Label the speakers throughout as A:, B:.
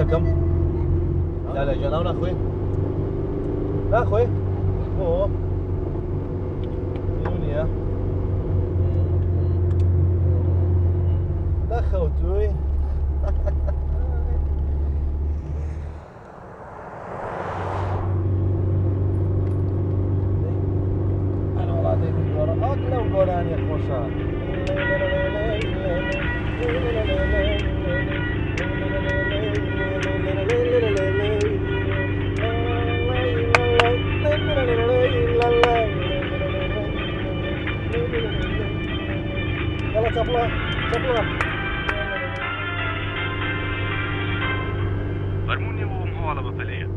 A: كم؟ لا لا جناون اخوي لا اخوي اوه دنيا لا خوتوي انا والله ديك الجورة اقلى وقولان يا خوشا يلا تبله تبله
B: فەرمونیەوە وم هەواڵە بەپەلەیە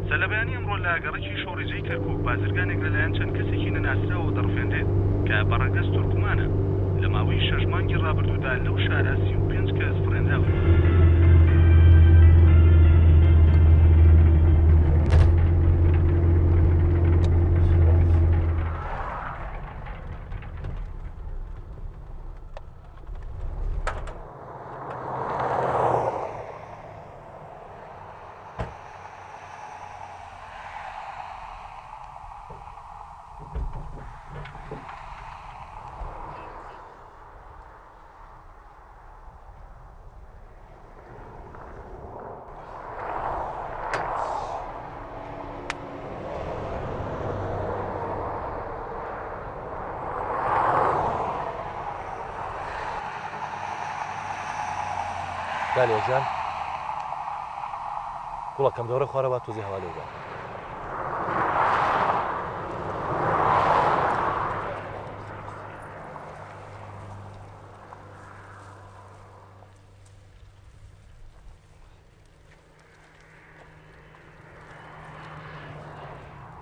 B: سەلەبەیانی ئەمڕۆ لە گەڕەکی شۆڕیجەی کەرکووک بازرگانێک لەلایەن چەند کەسێکی نەناسراوە دەڕفێنرێت کە بەڕەگەز تورکمانە لە ماوەی 6 مانگی ڕابردوودا لەو شارە 35 کەس فڕێنراون.
A: قال يا جان والله كم دورة خربات وزي هوالي وقال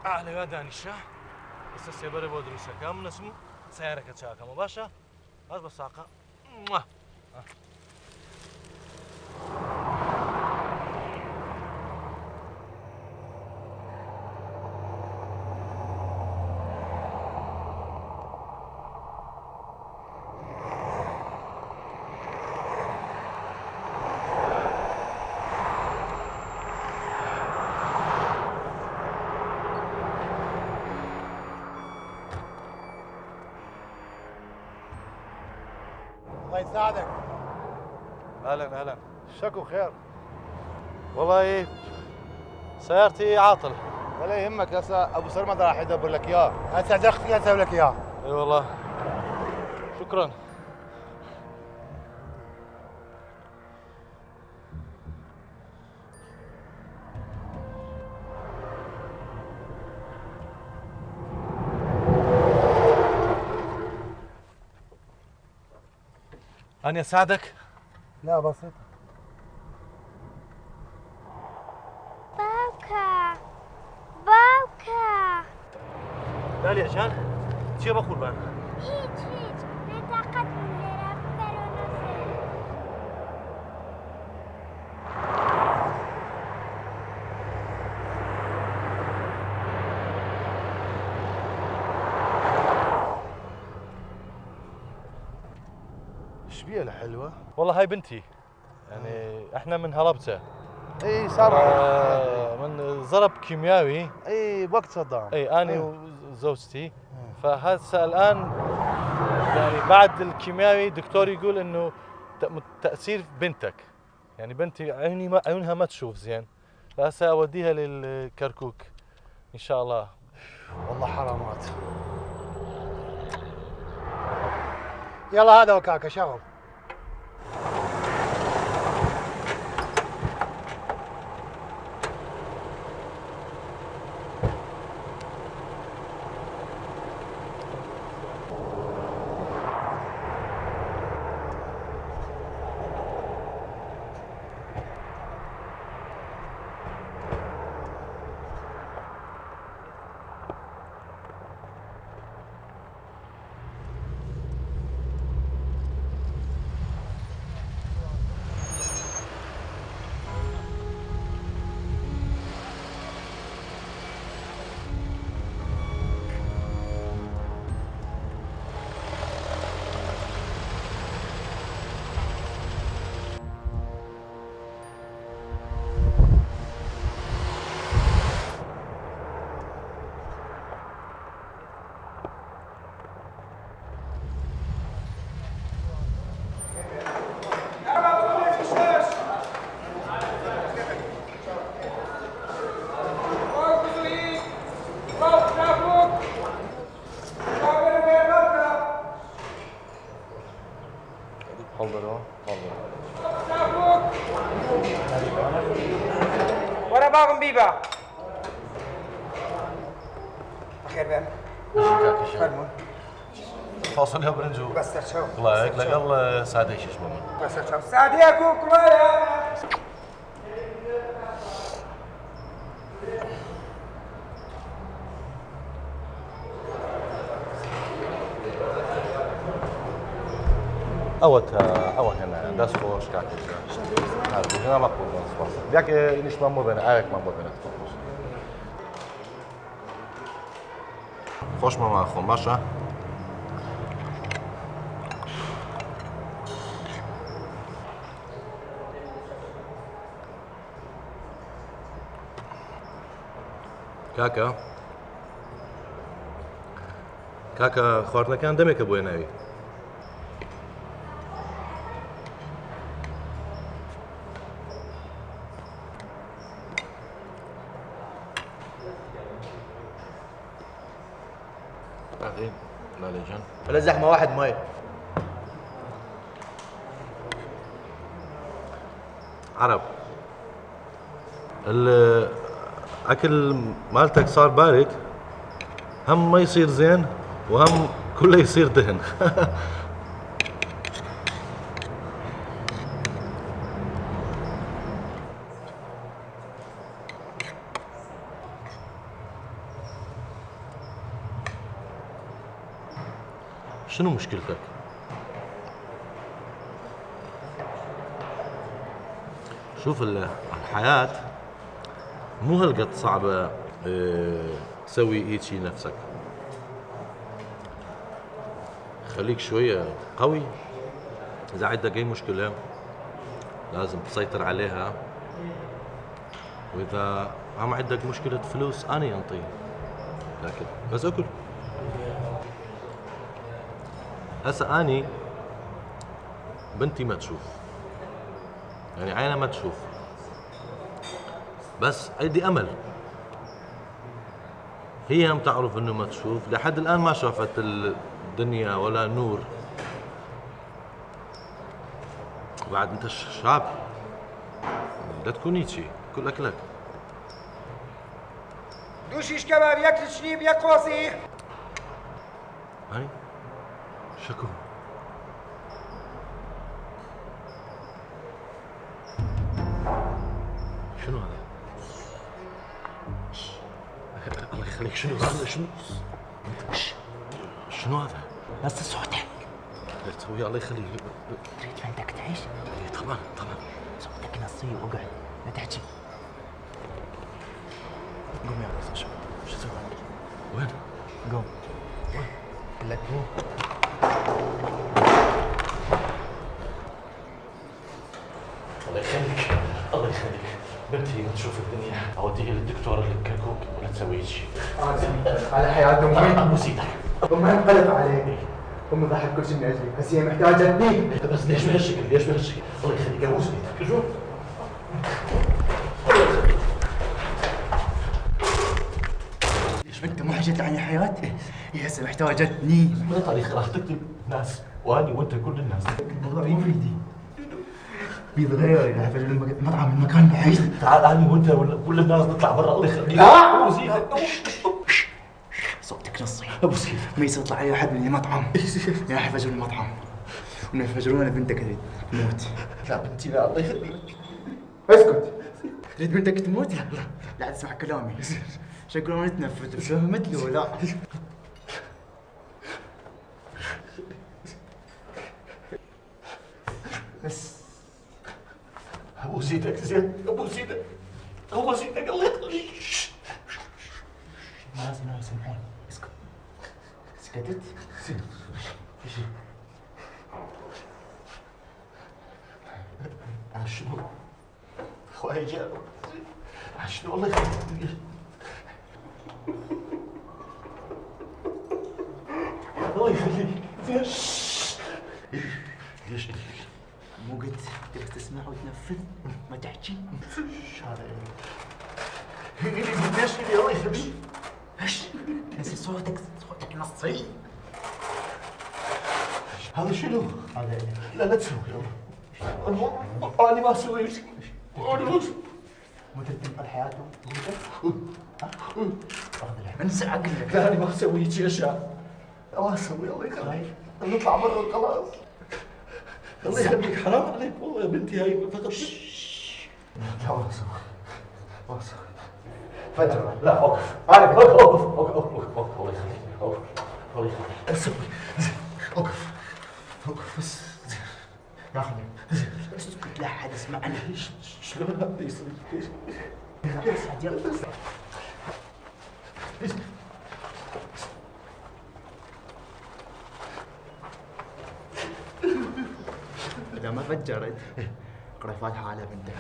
A: أهلا يا دانشا بس السيبري بودري شكام نسمو سيارك تشاكا مباشا هذا بساقة
C: الله يساعدك.
A: اهلا اهلا
C: شكو خير.
A: والله سيارتي عاطل.
C: ولا يهمك هسه ابو سلمى راح يدبر لك اياه. هسه دخلي اسوي لك اياه.
A: اي والله شكرا. أني أساعدك؟
C: لا بسيطة.
D: باوكا باوكا
A: لا يا جان چیه با قربان؟
D: هیچ نتاقت میرم فرانسه.
C: ايش بيها الحلوة؟
A: والله هاي بنتي يعني احنا من هربته.
C: اي صار
A: من ضرب كيميائي.
C: اي وقت صدام.
A: اي انا وزوجتي فهسه الان يعني بعد الكيميائي دكتور يقول انه تاثير بنتك يعني بنتي عيونها ما تشوف زين فهسه اوديها للكركوك ان شاء الله.
C: والله حرامات. يلا هذا وكاكا شغل.
E: ام بيبا خير بقى فرمون
A: فاصل يا برنجو
E: بس تشوف
A: الله هيك لقل سعدي شو اسمه
E: بس تشوف سعدي اكو كلايا
A: اوت هنا داس خوش كاكي هذا هنا مقبول بس بياك نيش ما مو بنا ايك ما مو بنا خوش ما اخو ماشا كاكا خواردنا كان دمك ابوي ناوي بعدين لا لجن
C: ولا زحمه واحد مي
A: عرب الاكل مالتك صار بارد هم ما يصير زين وهم كله يصير دهن شنو مشكلتك؟ شوف الحياة مو هالقد صعبة تسوي هيك شي نفسك خليك شوية قوي إذا عندك أي مشكلة لازم تسيطر عليها وإذا هم عندك مشكلة فلوس أنا ينطي لكن بس أكل هسا أني بنتي ما تشوف يعني عينها ما تشوف بس عندي أمل هي هم تعرف إنه ما تشوف لحد الآن ما شافت الدنيا ولا نور بعد أنت شاب لا تكون هيجي كل أكلك
E: دوشيش كباب ياكل شريب يا قوصي
A: هاي شكو شنو هذا؟ الله يخليك شنو هذا؟ شنو هذا؟
F: بس صوتك
A: لا تسوي الله يخليك
F: تريد بدك تعيش؟
A: إيه طبعا
F: صوتك نصي واقعد لا تحكي قوم يا راسي شو تسوي؟
A: وين؟
F: قوم قلت لك قوم
A: الله يخليك الله يخليك بنتي تشوف الدنيا اوديها للدكتور اللي بكركوك ولا تسوي شيء
C: على حياة امي
A: ابو سيدك
C: امي انقلب علي امي ضحت كل شيء من اجلي بس هي محتاجتني
A: بس ليش بهالشكل ليش بهالشكل الله يخليك ابو سيدك شوف
F: ليش انت ما حكيت عن حياتي؟ هي هسه محتاجتني
A: من طريقة راح تكتب ناس واني وانت كل الناس
F: الموضوع مو بيدي بيتغير اذا حفل المطعم من مكان بعيد
A: تعال اني وانت كل الناس نطلع برا الله يخليك
F: لا
A: ابو سيدك
F: صوتك نصي
A: ابو سيدك
F: ما يصير يطلع علي احد من المطعم يا حفجر المطعم ونفجرونا بنتك تريد تموت
A: لا بنتي لا الله يخليك
C: اسكت
F: تريد بنتك تموت؟ لا لا تسمع كلامي شكله نتنفذ فهمت له لا بس
A: ابو سيدك زين ابو سيدك ابو سيدك الله يخليك
F: ناس يسمعون اسكت سكتت؟
A: شنو؟ اخوي جاء شنو الله يخليك الله يخليك ليش
F: مو قلت تبي تسمع وتنفذ ما تحكي؟
A: ايش هذا ليش الله يخليك
F: ايش؟ نسي صوتك نصي
A: هذا شنو؟
F: هذا
A: لا لا تسوي انا ما اسوي
F: مدير تنقل حياته انسى عقلك.
G: لا انا ما اسوي شيء اشياء.
F: ما اسوي الله يخليك. نطلع برا خلاص.
G: الله يخليك حرام عليك والله يا بنتي هاي فقط.
F: لا ما اسوي. ما اسوي.
G: فجر لا اوقف. عليك اوقف الله يخليك اوقف الله يخليك.
F: اسوي. اوقف. اوقف بس. يا اخي اسكت لا حد يسمعني.
G: شلون هذا يصير؟
F: يلا إذا ما فجرت اقرا فاتحة على بنتك.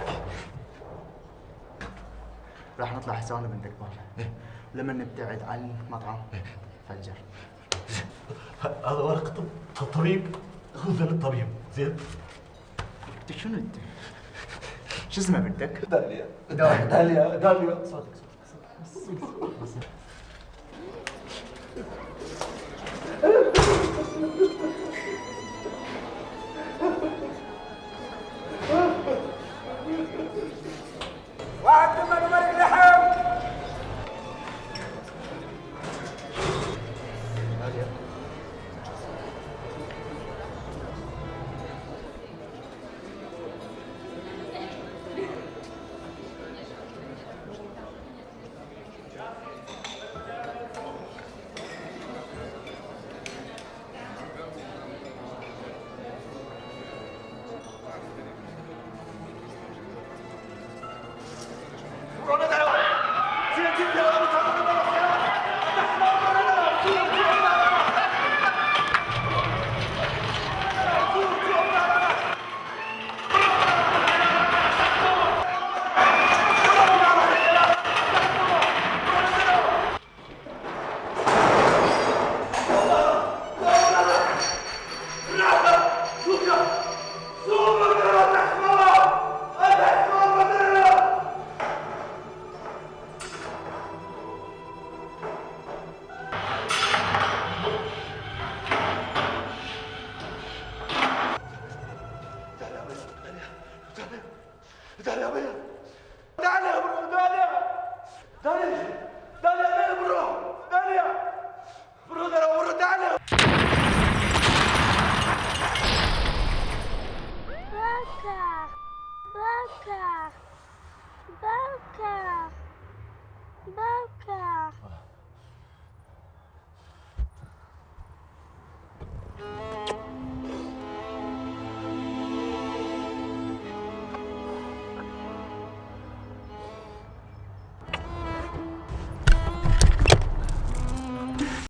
F: راح نطلع حسان بنتك برا. لما نبتعد عن المطعم فجر.
G: هذا ورق طبيب. خذ للطبيب زين.
F: انت شنو انت؟ شو اسمها بنتك؟
G: داليا داليا صوتك
E: واحد ثمن مرق لحم.
G: داليا داليا